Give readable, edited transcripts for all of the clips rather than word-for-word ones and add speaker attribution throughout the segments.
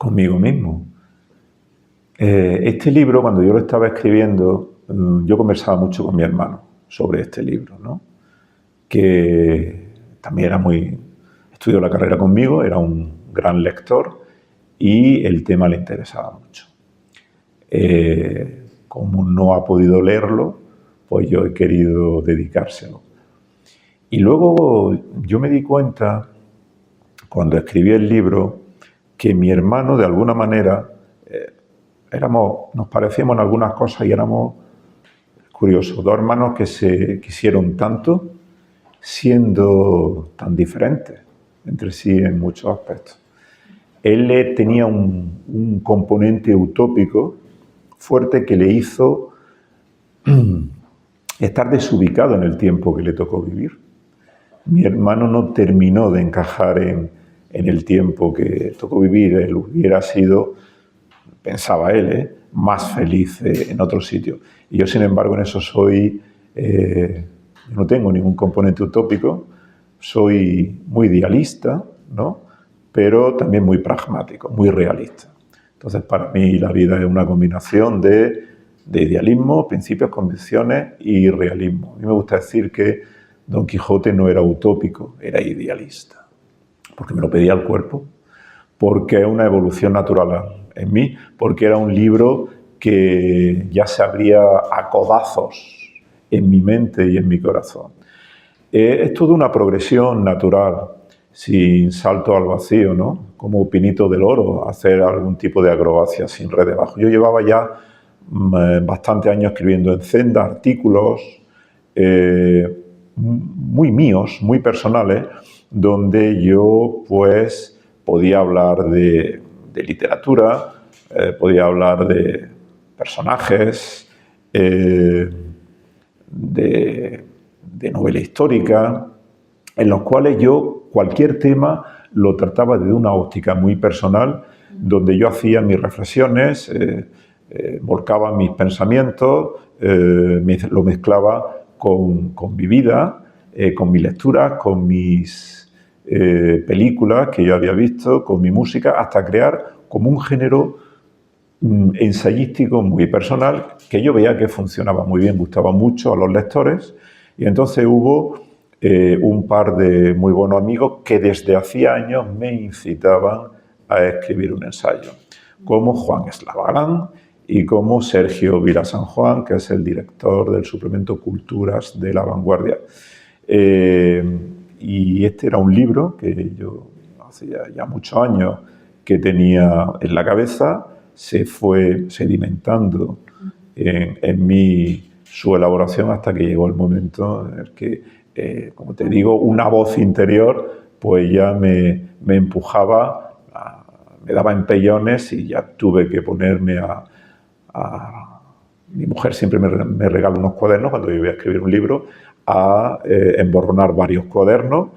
Speaker 1: conmigo mismo. Este libro, cuando yo lo estaba escribiendo, yo conversaba mucho con mi hermano sobre este libro, ¿no? Que también estudió la carrera conmigo, era un gran lector y el tema le interesaba mucho. Como no ha podido leerlo, pues yo he querido dedicárselo. Y luego yo me di cuenta, cuando escribí el libro, que mi hermano, de alguna manera, nos parecíamos en algunas cosas y éramos curiosos, dos hermanos que se quisieron tanto, siendo tan diferentes entre sí en muchos aspectos. Él tenía un componente utópico fuerte que le hizo estar desubicado en el tiempo que le tocó vivir. Mi hermano no terminó de encajar en el tiempo que tocó vivir. Él hubiera sido, pensaba él, más feliz en otro sitio. Y yo, sin embargo, en eso no tengo ningún componente utópico, soy muy idealista, ¿no? Pero también muy pragmático, muy realista. Entonces, para mí la vida es una combinación de idealismo, principios, convicciones y realismo. A mí me gusta decir que Don Quijote no era utópico, era idealista, porque me lo pedía el cuerpo, porque es una evolución natural en mí, porque era un libro que ya se abría a codazos en mi mente y en mi corazón. Es toda una progresión natural, sin salto al vacío, ¿no? Como Pinito del Oro, hacer algún tipo de acrobacia sin red debajo. Yo llevaba ya bastantes años escribiendo en Zenda artículos muy míos, muy personales, donde yo pues podía hablar de literatura, podía hablar de personajes, de novela histórica, en los cuales yo cualquier tema lo trataba desde una óptica muy personal, donde yo hacía mis reflexiones, volcaba mis pensamientos, lo mezclaba con mi vida, con mi lectura, con mis películas que yo había visto, con mi música, hasta crear como un género ensayístico muy personal que yo veía que funcionaba muy bien, gustaba mucho a los lectores, y entonces hubo un par de muy buenos amigos que desde hacía años me incitaban a escribir un ensayo, como Juan Eslavalán y como Sergio Vila San Juan, que es el director del suplemento Culturas de La Vanguardia. Y este era un libro que yo hace ya muchos años que tenía en la cabeza, se fue sedimentando en mí su elaboración hasta que llegó el momento en el que, como te digo, una voz interior pues ya me empujaba, me daba empellones y ya tuve que ponerme mi mujer siempre me regala unos cuadernos cuando yo voy a escribir un libro, a emborronar varios cuadernos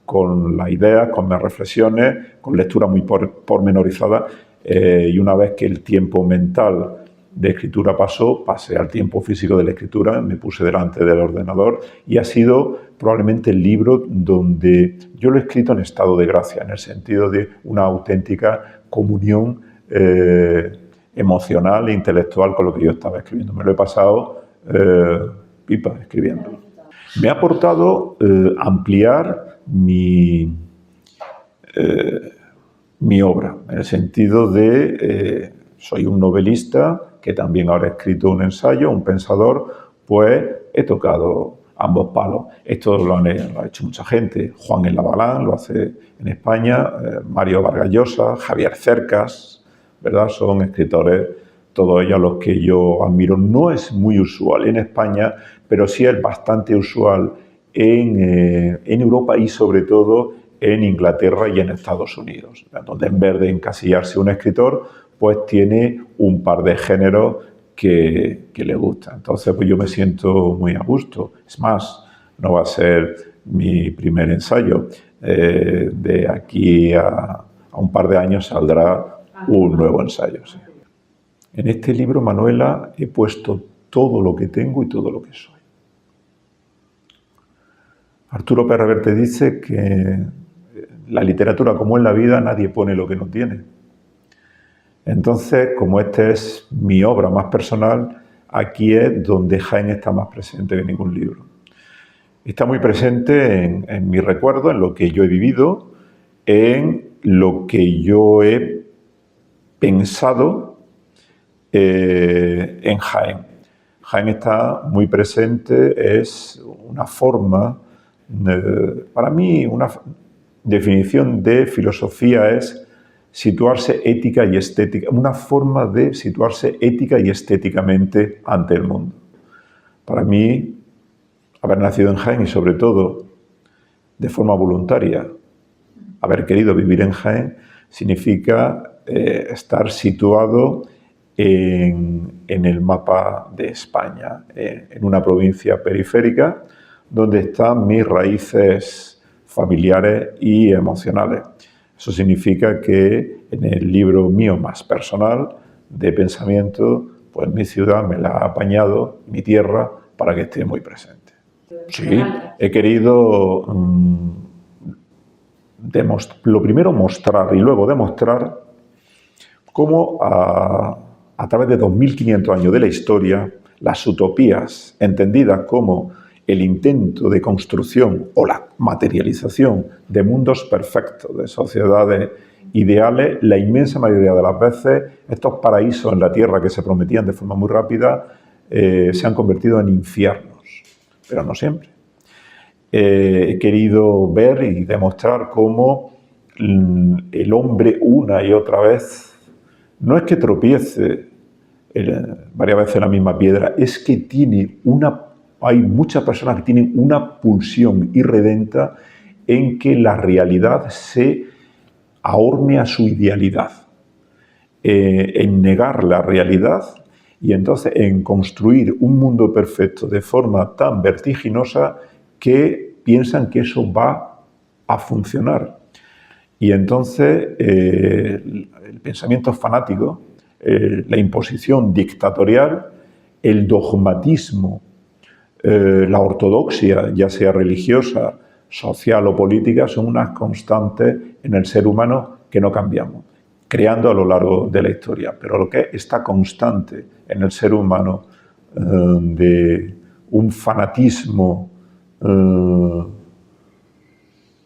Speaker 1: con las ideas, con mis reflexiones, con lectura muy pormenorizada, y una vez que el tiempo mental de escritura pasé al tiempo físico de la escritura, me puse delante del ordenador y ha sido probablemente el libro donde yo lo he escrito en estado de gracia, en el sentido de una auténtica comunión emocional e intelectual con lo que yo estaba escribiendo. Me lo he pasado pipa escribiendo. Me ha aportado ampliar mi obra, en el sentido de soy un novelista que también ahora he escrito un ensayo, un pensador, pues he tocado ambos palos. Esto lo ha hecho mucha gente. Juan Eslavalán lo hace en España, Mario Vargas Llosa, Javier Cercas, ¿verdad? Son escritores, todos ellos, los que yo admiro. No es muy usual en España, pero sí es bastante usual en Europa y sobre todo en Inglaterra y en Estados Unidos, donde en vez de encasillarse un escritor, pues tiene un par de géneros que le gustan. Entonces, pues yo me siento muy a gusto. Es más, no va a ser mi primer ensayo. De aquí a un par de años saldrá un nuevo ensayo. Sí. En este libro, Manuela, he puesto todo lo que tengo y todo lo que soy. Arturo Pérez Reverte dice que la literatura, como en la vida, nadie pone lo que no tiene. Entonces, como esta es mi obra más personal, aquí es donde Jaén está más presente que en ningún libro. Está muy presente en mi recuerdo, en lo que yo he vivido, en lo que yo he pensado en Jaén. Jaén está muy presente, es una forma, para mí una definición de filosofía es situarse ética y estética, una forma de situarse ética y estéticamente ante el mundo. Para mí, haber nacido en Jaén y sobre todo de forma voluntaria, haber querido vivir en Jaén, significa estar situado en el mapa de España, en una provincia periférica donde están mis raíces familiares y emocionales. Eso significa que en el libro mío más personal de pensamiento, pues mi ciudad me la ha apañado, mi tierra, para que esté muy presente. Sí, he querido lo primero mostrar y luego demostrar cómo a través de 2500 años de la historia, las utopías, entendidas como el intento de construcción o la materialización de mundos perfectos, de sociedades ideales, la inmensa mayoría de las veces estos paraísos en la tierra que se prometían de forma muy rápida se han convertido en infiernos, pero no siempre. He querido ver y demostrar cómo el hombre una y otra vez no es que tropiece varias veces la misma piedra, es que hay muchas personas que tienen una pulsión irredenta en que la realidad se ahorme a su idealidad, en negar la realidad y entonces en construir un mundo perfecto de forma tan vertiginosa que piensan que eso va a funcionar. Y entonces el pensamiento fanático, la imposición dictatorial, el dogmatismo, la ortodoxia, ya sea religiosa, social o política, son unas constantes en el ser humano que no cambiamos, creando a lo largo de la historia. Pero lo que está constante en el ser humano de un fanatismo en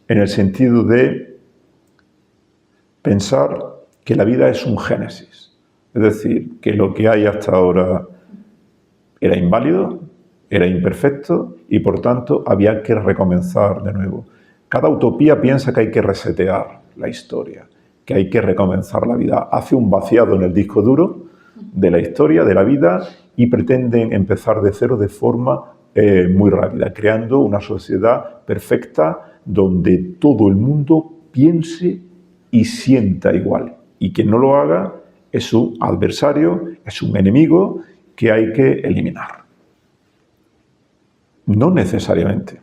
Speaker 1: el sentido de pensar que la vida es un génesis, es decir, que lo que hay hasta ahora era inválido, era imperfecto y por tanto había que recomenzar de nuevo. Cada utopía piensa que hay que resetear la historia, que hay que recomenzar la vida. Hace un vaciado en el disco duro de la historia, de la vida, y pretenden empezar de cero de forma muy rápida, creando una sociedad perfecta donde todo el mundo piense y sienta igual. Y quien no lo haga es un adversario, es un enemigo que hay que eliminar. No necesariamente.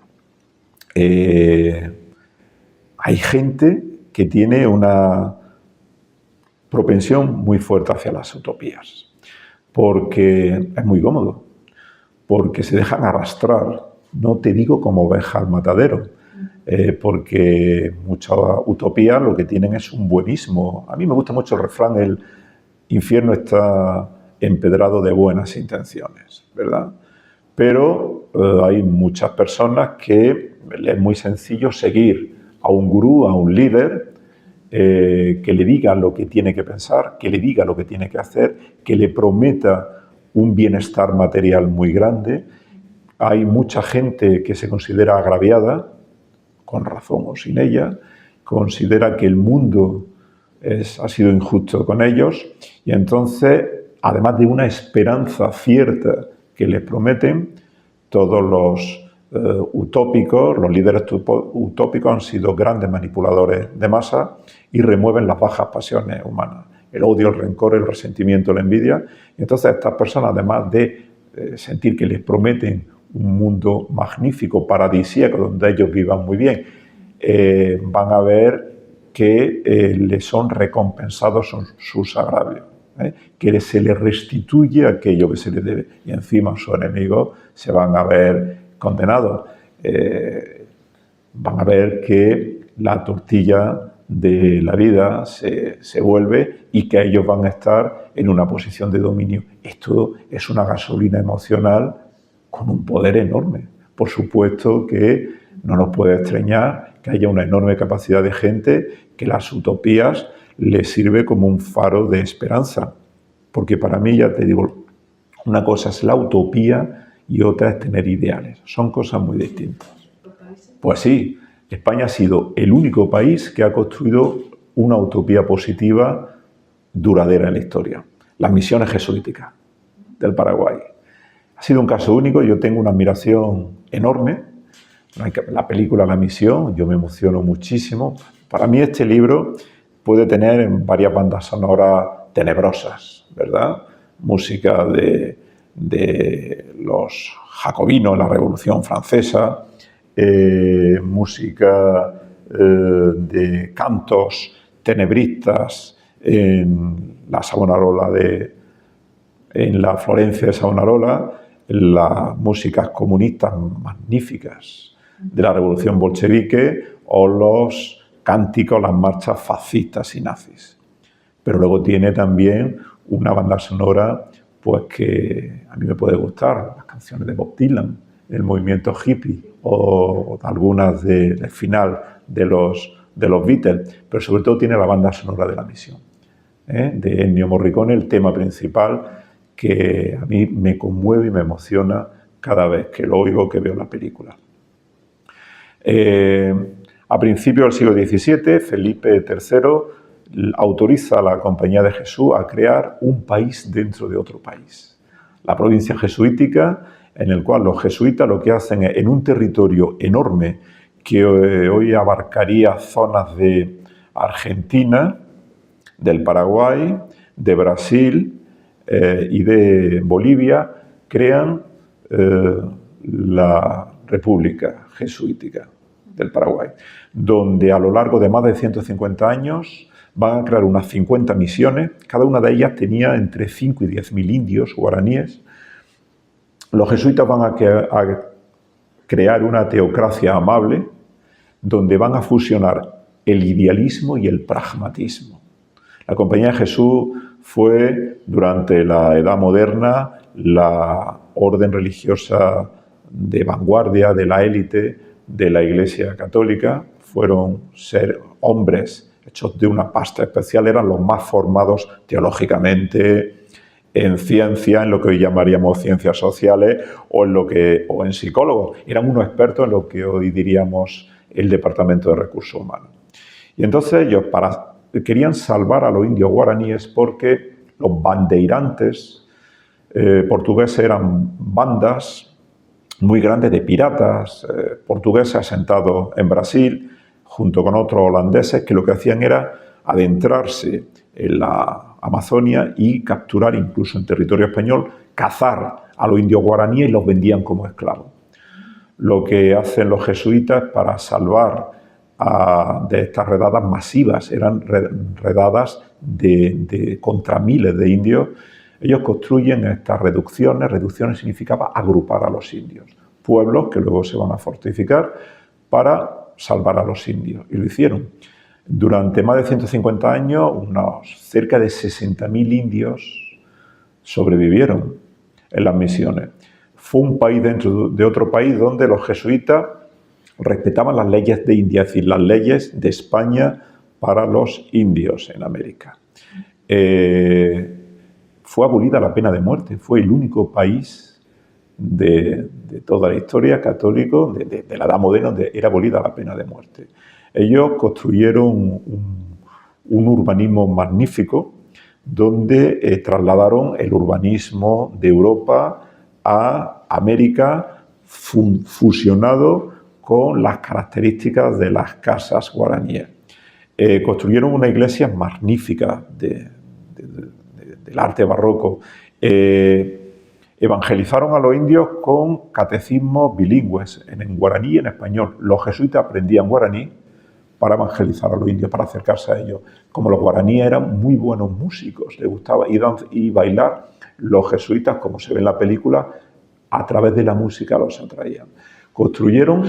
Speaker 1: Hay gente que tiene una propensión muy fuerte hacia las utopías, porque es muy cómodo, porque se dejan arrastrar, no te digo como oveja al matadero, porque muchas utopías lo que tienen es un buenismo. A mí me gusta mucho el refrán, el infierno está empedrado de buenas intenciones, ¿verdad? Pero hay muchas personas que es muy sencillo seguir a un gurú, a un líder, que le diga lo que tiene que pensar, que le diga lo que tiene que hacer, que le prometa un bienestar material muy grande. Hay mucha gente que se considera agraviada, con razón o sin ella, considera que el mundo ha sido injusto con ellos y entonces, además de una esperanza cierta que les prometen, todos los utópicos, los líderes utópicos han sido grandes manipuladores de masa y remueven las bajas pasiones humanas, el odio, el rencor, el resentimiento, la envidia. Y entonces estas personas, además de sentir que les prometen un mundo magnífico, paradisíaco, donde ellos vivan muy bien, van a ver que les son recompensados sus agravios, que se les restituye aquello que se les debe y encima sus enemigos se van a ver condenados. Van a ver que la tortilla de la vida se vuelve y que ellos van a estar en una posición de dominio. Esto es una gasolina emocional con un poder enorme. Por supuesto que no nos puede extrañar que haya una enorme capacidad de gente que las utopías les sirve como un faro de esperanza. Porque para mí, ya te digo, una cosa es la utopía y otra es tener ideales. Son cosas muy distintas. Pues sí, España ha sido el único país que ha construido una utopía positiva duradera en la historia. Las misiones jesuíticas del Paraguay. Ha sido un caso único, yo tengo una admiración enorme. La película La Misión, yo me emociono muchísimo. Para mí este libro puede tener varias bandas sonoras tenebrosas, ¿verdad? Música de los jacobinos, la Revolución Francesa, música de cantos tenebristas en la Savonarola en la Florencia de Savonarola, las músicas comunistas magníficas de la Revolución Bolchevique o los cánticos, las marchas fascistas y nazis. Pero luego tiene también una banda sonora pues que a mí me puede gustar, las canciones de Bob Dylan, el movimiento hippie o algunas del final de los Beatles, pero sobre todo tiene la banda sonora de La Misión, de Ennio Morricone, el tema principal que a mí me conmueve y me emociona cada vez que lo oigo, que veo la película. A principios del siglo XVII, Felipe III autoriza a la Compañía de Jesús a crear un país dentro de otro país. La provincia jesuítica, en el cual los jesuitas lo que hacen es, en un territorio enorme que hoy abarcaría zonas de Argentina, del Paraguay, de Brasil y de Bolivia, crean la República Jesuítica del Paraguay, donde a lo largo de más de 150 años van a crear unas 50 misiones. Cada una de ellas tenía entre 5 y 10.000 indios guaraníes. Los jesuitas van a crear una teocracia amable, donde van a fusionar el idealismo y el pragmatismo. La Compañía de Jesús fue, durante la Edad Moderna, la orden religiosa de vanguardia, de la élite de la Iglesia Católica. Fueron hombres hechos de una pasta especial, eran los más formados teológicamente, en ciencia, en lo que hoy llamaríamos ciencias sociales, o en psicólogos. Eran unos expertos en lo que hoy diríamos el Departamento de Recursos Humanos. Y entonces ellos querían salvar a los indios guaraníes porque los bandeirantes portugueses eran bandas muy grandes de piratas portugueses asentados en Brasil, junto con otros holandeses, que lo que hacían era adentrarse en la Amazonia y capturar, incluso en territorio español, cazar a los indios guaraníes y los vendían como esclavos. Lo que hacen los jesuitas para salvar de estas redadas masivas, eran redadas contra miles de indios, ellos construyen estas reducciones. Reducciones significaba agrupar a los indios, pueblos que luego se van a fortificar para salvar a los indios, y lo hicieron. Durante más de 150 años, cerca de 60.000 indios sobrevivieron en las misiones. Fue un país dentro de otro país donde los jesuitas respetaban las leyes de India, es decir, las leyes de España para los indios en América. Fue abolida la pena de muerte, fue el único país de toda la historia católico, de la Edad Moderna, donde era abolida la pena de muerte. Ellos construyeron un urbanismo magnífico, donde trasladaron el urbanismo de Europa a América, fusionado con las características de las casas guaraníes. Construyeron una iglesia magnífica del arte barroco. Evangelizaron a los indios con catecismos bilingües, en guaraní y en español. Los jesuitas aprendían guaraní para evangelizar a los indios, para acercarse a ellos. Como los guaraníes eran muy buenos músicos, les gustaba ir y bailar, los jesuitas, como se ve en la película, a través de la música los atraían. Construyeron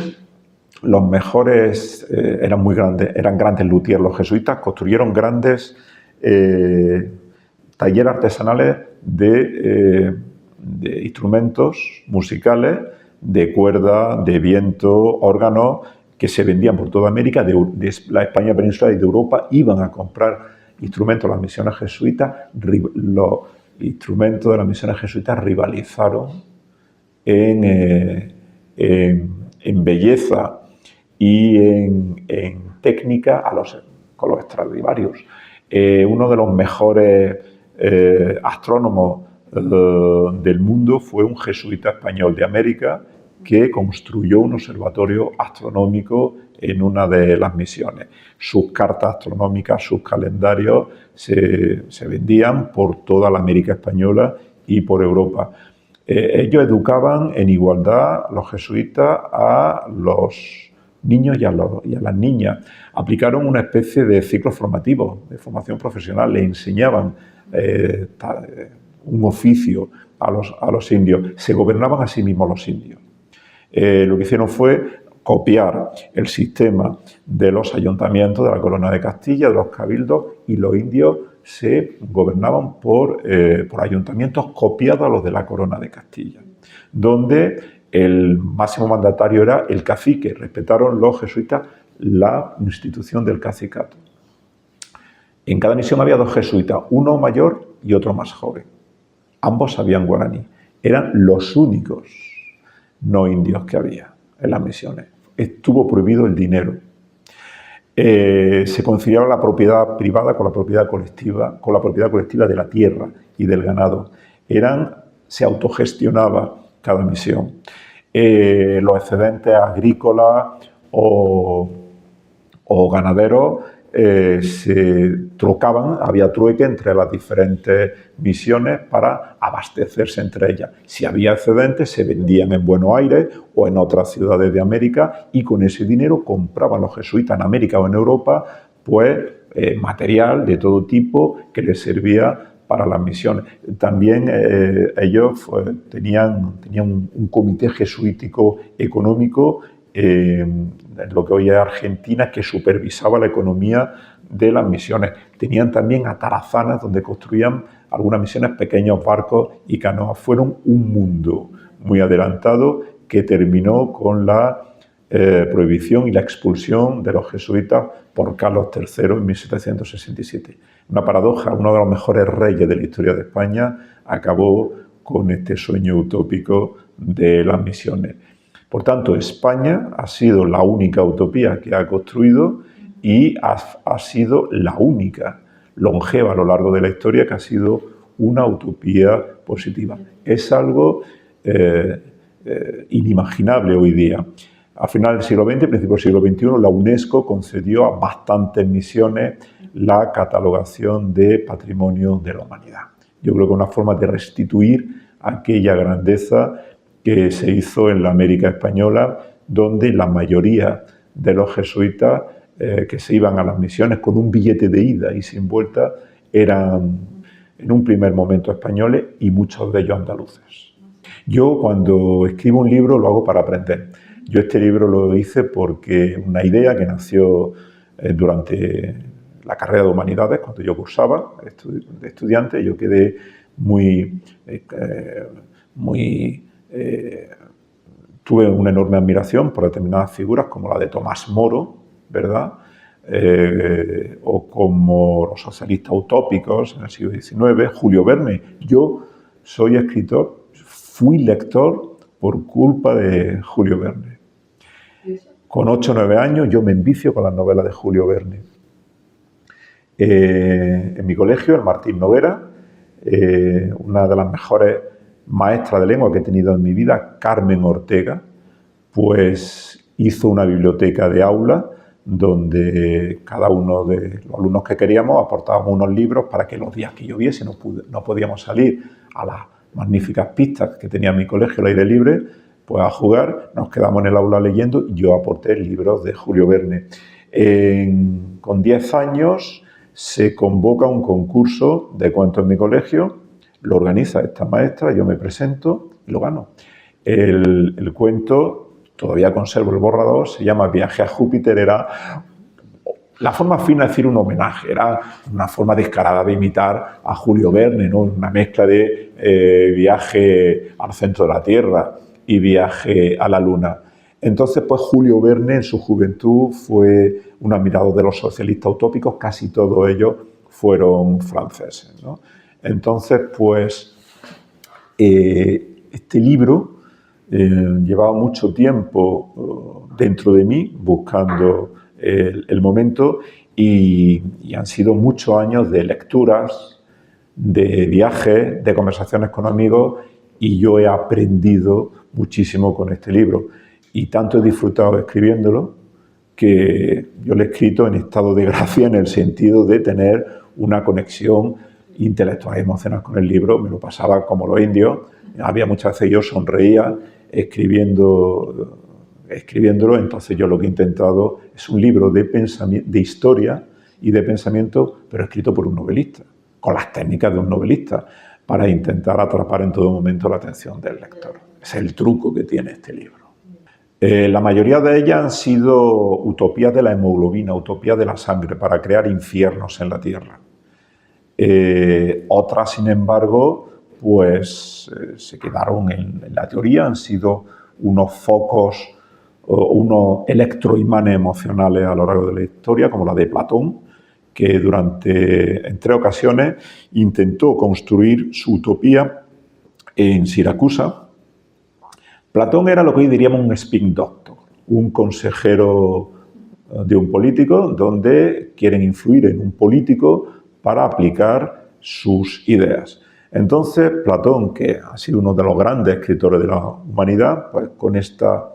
Speaker 1: los mejores, eran muy grandes, eran grandes luthiers. Los jesuitas construyeron grandes talleres artesanales de instrumentos musicales, de cuerda, de viento, órganos, que se vendían por toda América, de la España peninsular y de Europa. Iban a comprar instrumentos las misiones jesuitas. Los instrumentos de las misiones jesuitas rivalizaron en belleza y en técnica con los Stradivarius. Uno de los mejores astrónomos del mundo fue un jesuita español de América que construyó un observatorio astronómico en una de las misiones. Sus cartas astronómicas, sus calendarios se vendían por toda la América española y por Europa. Ellos educaban en igualdad, los jesuitas, a los niños y a las niñas. Aplicaron una especie de ciclo formativo, de formación profesional. Le enseñaban un oficio a los indios. Se gobernaban a sí mismos los indios. Lo que hicieron fue copiar el sistema de los ayuntamientos de la Corona de Castilla, de los cabildos, y los indios se gobernaban por ayuntamientos copiados a los de la Corona de Castilla, donde el máximo mandatario era el cacique. Respetaron los jesuitas la institución del cacicato. En cada misión había dos jesuitas, uno mayor y otro más joven. Ambos sabían guaraní. Eran los únicos no indios que había en las misiones. Estuvo prohibido el dinero. Se conciliaba la propiedad privada con la propiedad colectiva de la tierra y del ganado. Se autogestionaba cada misión. Los excedentes agrícolas o ganaderos se trocaban, había trueque entre las diferentes misiones para abastecerse entre ellas. Si había excedentes, se vendían en Buenos Aires o en otras ciudades de América, y con ese dinero compraban los jesuitas en América o en Europa material de todo tipo que les servía para las misiones. También ellos tenían un comité jesuítico económico en lo que hoy es Argentina, que supervisaba la economía de las misiones. Tenían también atarazanas donde construían algunas misiones pequeños barcos y canoas. Fueron un mundo muy adelantado que terminó con la prohibición y la expulsión de los jesuitas por Carlos III en 1767. Una paradoja, uno de los mejores reyes de la historia de España acabó con este sueño utópico de las misiones. Por tanto, España ha sido la única utopía que ha construido y ha sido la única longeva a lo largo de la historia que ha sido una utopía positiva. Es algo inimaginable hoy día. A final del siglo XX, principio del siglo XXI, la UNESCO concedió a bastantes misiones la catalogación de Patrimonio de la Humanidad. Yo creo que es una forma de restituir aquella grandeza que se hizo en la América española, donde la mayoría de los jesuitas que se iban a las misiones con un billete de ida y sin vuelta eran en un primer momento españoles y muchos de ellos andaluces. Yo cuando escribo un libro lo hago para aprender. Yo este libro lo hice porque una idea que nació durante la carrera de Humanidades, cuando yo cursaba de estudiante, yo quedé tuve una enorme admiración por determinadas figuras como la de Tomás Moro, ¿verdad? O como los socialistas utópicos en el siglo XIX, Julio Verne. Yo soy escritor, fui lector por culpa de Julio Verne. Con 8 o 9 años yo me envicio con las novelas de Julio Verne. En mi colegio, el Martín Noguera, una de las mejores maestras de lengua que he tenido en mi vida, Carmen Ortega, pues hizo una biblioteca de aula donde cada uno de los alumnos que queríamos aportábamos unos libros para que los días que lloviese no podíamos salir a las magníficas pistas que tenía mi colegio al aire libre, pues a jugar, nos quedamos en el aula leyendo y yo aporté libros de Julio Verne. Con 10 años se convoca un concurso de cuentos en mi colegio, lo organiza esta maestra, yo me presento y lo gano. El cuento todavía conservo el borrador, se llama Viaje a Júpiter, era la forma fina de decir un homenaje, era una forma descarada de imitar a Julio Verne, ¿no? Una mezcla de viaje al centro de la Tierra y viaje a la Luna. Entonces, pues Julio Verne en su juventud fue un admirador de los socialistas utópicos, casi todos ellos fueron franceses, ¿no? Entonces, pues este libro llevaba mucho tiempo dentro de mí buscando el momento y han sido muchos años de lecturas, de viajes, de conversaciones con amigos y yo he aprendido muchísimo con este libro y tanto he disfrutado escribiéndolo que yo lo he escrito en estado de gracia en el sentido de tener una conexión intelectual y emocional con el libro. Me lo pasaba como los indios, había muchas veces yo sonreía escribiéndolo, entonces yo lo que he intentado es un libro de historia y de pensamiento, pero escrito por un novelista, con las técnicas de un novelista, para intentar atrapar en todo momento la atención del lector. Ese es el truco que tiene este libro. La mayoría de ellas han sido utopías de la hemoglobina, utopías de la sangre, para crear infiernos en la Tierra. Otras, sin embargo, pues se quedaron en la teoría, han sido unos focos, unos electroimanes emocionales a lo largo de la historia, como la de Platón, que en 3 ocasiones intentó construir su utopía en Siracusa. Platón era lo que hoy diríamos un spin doctor, un consejero de un político, donde quieren influir en un político para aplicar sus ideas. Entonces, Platón, que ha sido uno de los grandes escritores de la humanidad, pues con esta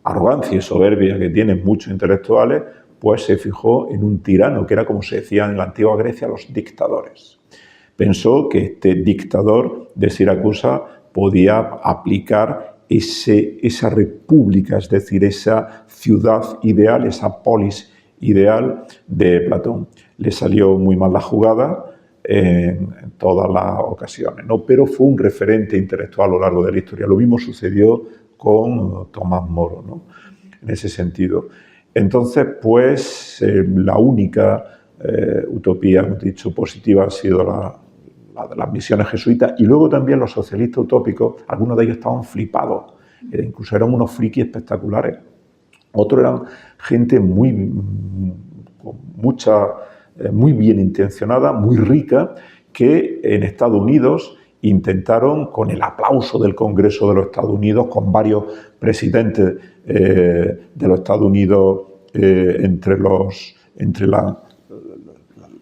Speaker 1: arrogancia y soberbia que tienen muchos intelectuales, pues se fijó en un tirano, que era como se decía en la antigua Grecia, los dictadores. Pensó que este dictador de Siracusa podía aplicar esa república, es decir, esa ciudad ideal, esa polis ideal de Platón. Le salió muy mal la jugada en todas las ocasiones, ¿no? Pero fue un referente intelectual a lo largo de la historia. Lo mismo sucedió con Tomás Moro, ¿no? En ese sentido. Entonces, pues, la única utopía, hemos dicho, positiva ha sido la de las misiones jesuitas y luego también los socialistas utópicos, algunos de ellos estaban flipados, incluso eran unos frikis espectaculares. Otros eran gente muy bien intencionada, muy rica, que en Estados Unidos intentaron, con el aplauso del Congreso de los Estados Unidos, con varios presidentes de los Estados Unidos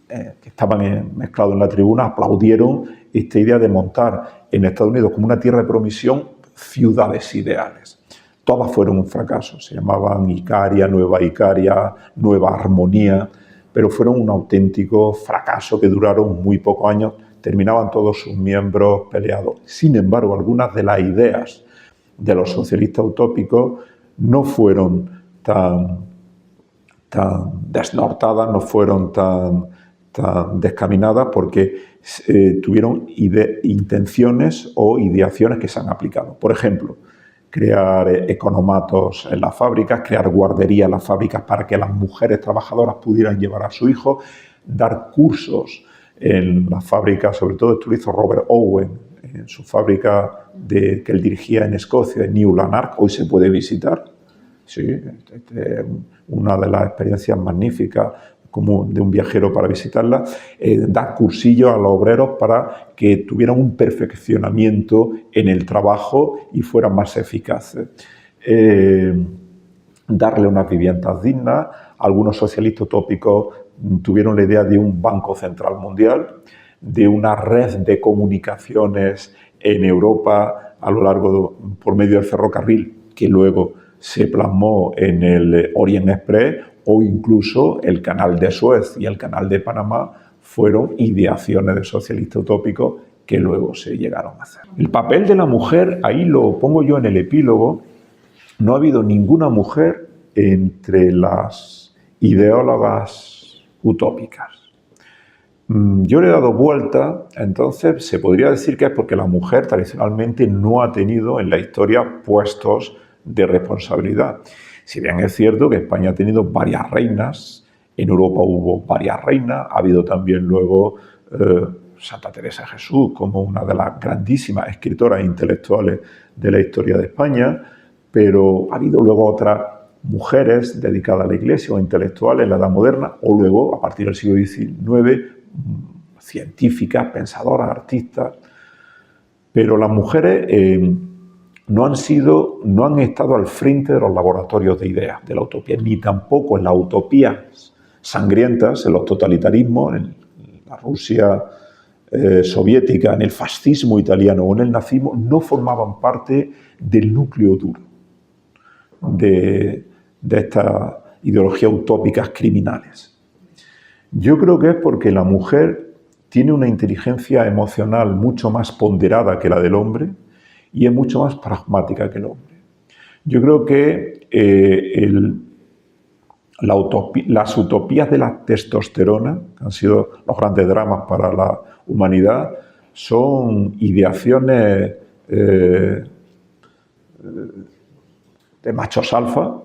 Speaker 1: que estaban mezclados en la tribuna, aplaudieron esta idea de montar en Estados Unidos como una tierra de promisión ciudades ideales. Todas fueron un fracaso, se llamaban Icaria, Nueva Armonía, pero fueron un auténtico fracaso que duraron muy pocos años, terminaban todos sus miembros peleados. Sin embargo, algunas de las ideas de los socialistas utópicos no fueron tan desnortadas, no fueron tan descaminadas porque tuvieron intenciones o ideaciones que se han aplicado. Por ejemplo, crear economatos en las fábricas, crear guarderías en las fábricas para que las mujeres trabajadoras pudieran llevar a su hijo, dar cursos en las fábricas, sobre todo esto lo hizo Robert Owen en su fábrica que él dirigía en Escocia, en New Lanark, hoy se puede visitar. Sí, una de las experiencias magníficas como de un viajero para visitarla, dar cursillos a los obreros para que tuvieran un perfeccionamiento en el trabajo y fueran más eficaces. Darle unas viviendas dignas. Algunos socialistas utópicos tuvieron la idea de un banco central mundial, de una red de comunicaciones en Europa a lo largo por medio del ferrocarril, que luego se plasmó en el Orient Express, o incluso el canal de Suez y el canal de Panamá fueron ideaciones de socialistas utópicos que luego se llegaron a hacer. El papel de la mujer, ahí lo pongo yo en el epílogo, no ha habido ninguna mujer entre las ideólogas utópicas. Yo le he dado vuelta, entonces se podría decir que es porque la mujer tradicionalmente no ha tenido en la historia puestos de responsabilidad. Si bien es cierto que España ha tenido varias reinas, en Europa hubo varias reinas, ha habido también luego Santa Teresa de Jesús como una de las grandísimas escritoras intelectuales de la historia de España, pero ha habido luego otras mujeres dedicadas a la Iglesia o intelectuales en la Edad Moderna, o luego, a partir del siglo XIX, científicas, pensadoras, artistas. Pero las mujeres no han estado al frente de los laboratorios de ideas, de la utopía, ni tampoco en las utopías sangrientas, en los totalitarismos, en la Rusia soviética, en el fascismo italiano o en el nazismo, no formaban parte del núcleo duro de estas ideologías utópicas criminales. Yo creo que es porque la mujer tiene una inteligencia emocional mucho más ponderada que la del hombre y es mucho más pragmática que el hombre. Yo creo que las utopías de la testosterona, que han sido los grandes dramas para la humanidad, son ideaciones de machos alfa,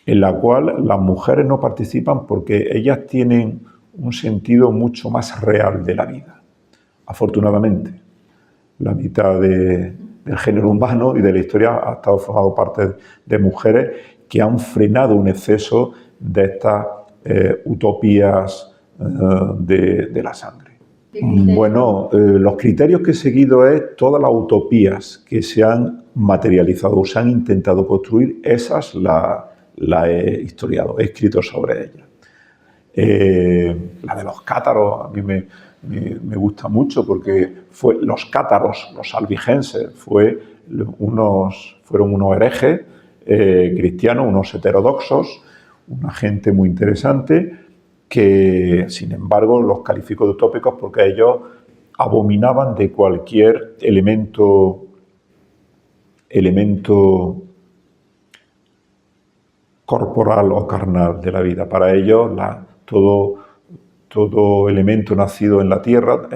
Speaker 1: en la cual las mujeres no participan porque ellas tienen un sentido mucho más real de la vida. Afortunadamente, la mitad del género humano y de la historia ha estado formado parte de mujeres que han frenado un exceso de estas utopías de la sangre. Bueno, los criterios que he seguido es todas las utopías que se han materializado o se han intentado construir, esas las he historiado, he escrito sobre ellas. La de los cátaros a mí me gusta mucho porque los cátaros, los albigenses, fueron unos herejes cristianos, unos heterodoxos, una gente muy interesante que, sin embargo, los califico de utópicos porque ellos abominaban de cualquier elemento corporal o carnal de la vida. Para ellos, todo elemento nacido en la tierra,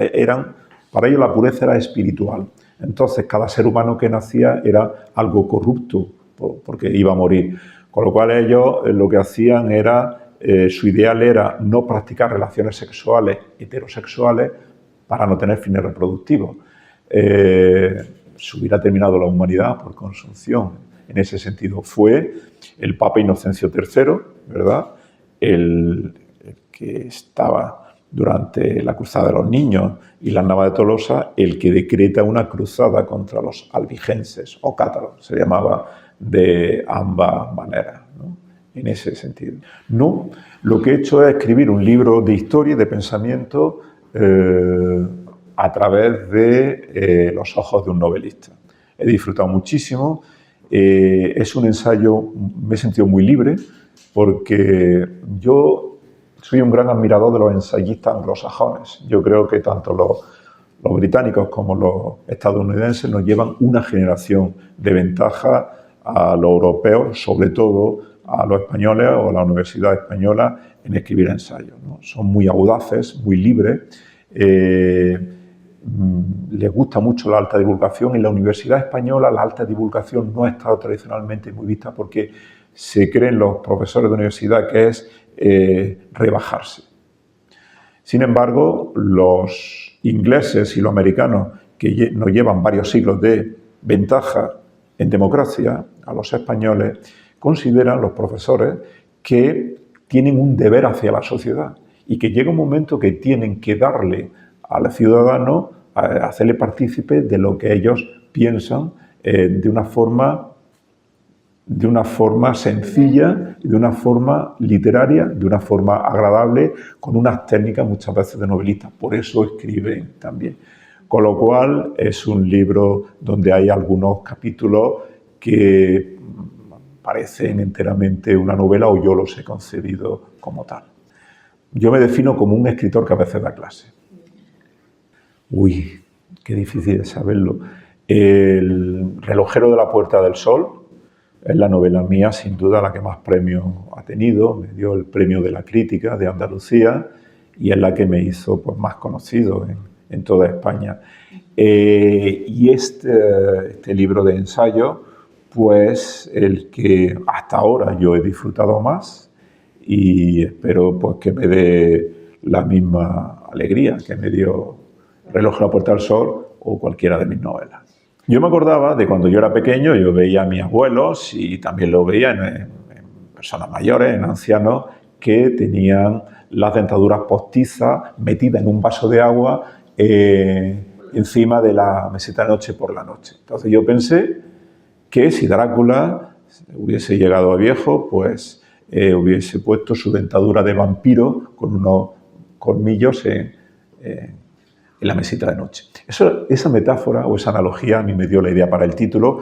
Speaker 1: para ellos la pureza era espiritual. Entonces, cada ser humano que nacía era algo corrupto, porque iba a morir. Con lo cual ellos lo que hacían era, su ideal era no practicar relaciones sexuales heterosexuales para no tener fines reproductivos. Se hubiera terminado la humanidad por consunción. En ese sentido fue el Papa Inocencio III, ¿verdad?, el que estaba durante la Cruzada de los Niños y la Nava de Tolosa, el que decreta una cruzada contra los albigenses o cátaros, se llamaba de ambas maneras, ¿no?, en ese sentido. No, lo que he hecho es escribir un libro de historia y de pensamiento a través de los ojos de un novelista. He disfrutado muchísimo, es un ensayo, me he sentido muy libre, porque yo soy un gran admirador de los ensayistas anglosajones. Yo creo que tanto los británicos como los estadounidenses nos llevan una generación de ventaja a los europeos, sobre todo a los españoles o a la Universidad Española, en escribir ensayos, ¿no? Son muy audaces, muy libres, les gusta mucho la alta divulgación. En la Universidad Española la alta divulgación no ha estado tradicionalmente muy vista porque se creen los profesores de universidad que es rebajarse. Sin embargo, los ingleses y los americanos, que nos llevan varios siglos de ventaja en democracia, a los españoles, consideran los profesores que tienen un deber hacia la sociedad y que llega un momento que tienen que darle al ciudadano, hacerle partícipe de lo que ellos piensan de una forma sencilla, de una forma literaria, de una forma agradable, con unas técnicas muchas veces de novelistas. Por eso escriben también. Con lo cual es un libro donde hay algunos capítulos que parecen enteramente una novela, o yo los he concebido como tal. Yo me defino como un escritor que a veces da clase. Uy, qué difícil es saberlo. El relojero de la Puerta del Sol es la novela mía, sin duda, la que más premios ha tenido. Me dio el premio de la crítica de Andalucía y es la que me hizo más conocido en toda España. Y este libro de ensayo pues el que hasta ahora yo he disfrutado más y espero pues que me dé la misma alegría que me dio Reloj a la Puerta del Sol o cualquiera de mis novelas. Yo me acordaba de cuando yo era pequeño, yo veía a mis abuelos y también lo veía en personas mayores, en ancianos, que tenían las dentaduras postizas metidas en un vaso de agua encima de la mesita de noche por la noche. Entonces yo pensé que si Drácula hubiese llegado a viejo, pues hubiese puesto su dentadura de vampiro con unos colmillos en la mesita de noche. Esa metáfora o esa analogía a mí me dio la idea para el título,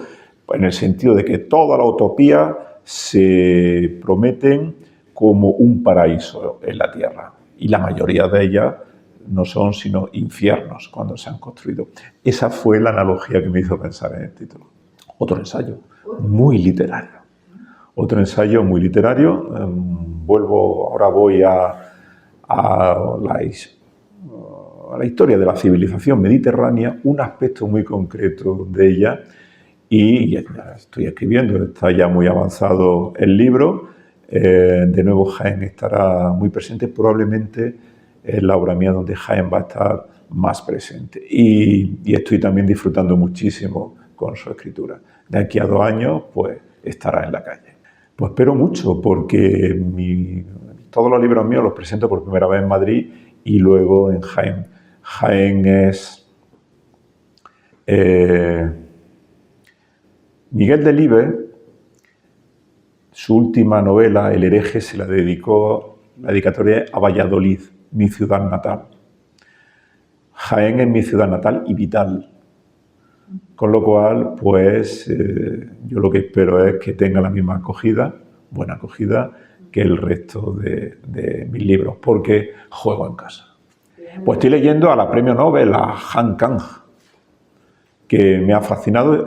Speaker 1: en el sentido de que toda la utopía se prometen como un paraíso en la Tierra y la mayoría de ellas no son sino infiernos cuando se han construido. Esa fue la analogía que me hizo pensar en el título. Otro ensayo muy literario. Otro ensayo muy literario. Ahora voy a la historia de la civilización mediterránea, un aspecto muy concreto de ella, y ya estoy escribiendo, está ya muy avanzado el libro. De nuevo Jaén estará muy presente, probablemente es la obra mía donde Jaén va a estar más presente, y estoy también disfrutando muchísimo con su escritura. De aquí a 2 años pues estará en la calle. Pues espero mucho, porque todos los libros míos los presento por primera vez en Madrid y luego en Jaén. Jaén es Miguel Delibes. Su última novela, El hereje, se la dedicó, la dedicatoria a Valladolid, mi ciudad natal. Jaén es mi ciudad natal y vital. Con lo cual, pues, yo lo que espero es que tenga la misma acogida, buena acogida, que el resto de mis libros, porque juego en casa. Pues estoy leyendo a la premio Nobel, a Han Kang, que me ha fascinado.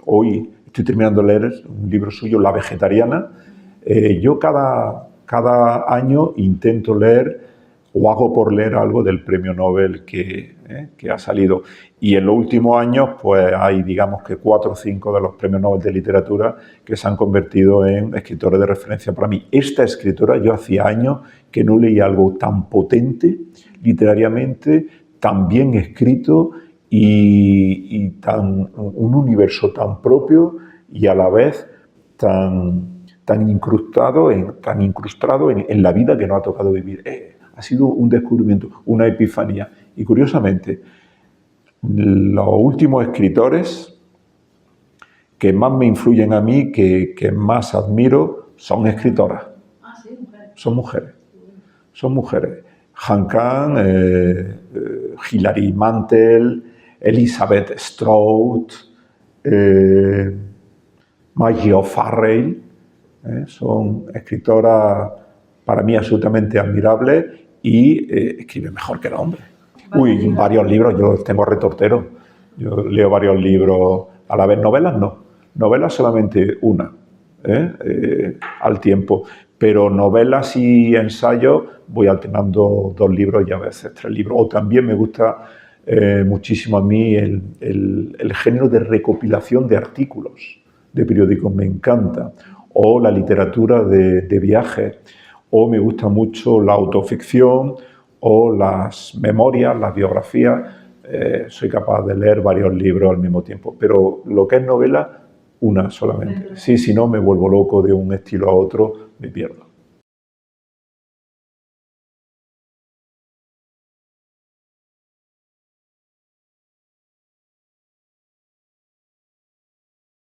Speaker 1: Hoy estoy terminando de leer un libro suyo, La vegetariana. Yo cada año intento leer o hago por leer algo del premio Nobel que ha salido. Y en los últimos años, pues hay, digamos que 4 o 5 de los premios Nobel de literatura que se han convertido en escritores de referencia para mí. Esta escritora, yo hacía años que no leía algo tan potente literariamente, tan bien escrito y un universo tan propio y a la vez tan incrustado en la vida que nos ha tocado vivir. Ha sido un descubrimiento, una epifanía. Y curiosamente, los últimos escritores que más me influyen a mí, que más admiro, son escritoras.
Speaker 2: Sí, mujeres.
Speaker 1: Son mujeres. Han Kang, Hilary Mantel, Elizabeth Strout, Maggie O'Farrell, son escritoras para mí absolutamente admirables y escriben mejor que el hombre. Varios libros, yo tengo retortero, yo leo varios libros a la vez. Novelas no, novelas solamente una, al tiempo, pero novelas y ensayos voy alternando 2 libros y a veces 3 libros. O también me gusta muchísimo a mí el género de recopilación de artículos de periódicos, me encanta, o la literatura de viajes, o me gusta mucho la autoficción o las memorias, las biografías. Soy capaz de leer varios libros al mismo tiempo, pero lo que es novela, una solamente. Sí, si no me vuelvo loco de un estilo a otro, me pierdo.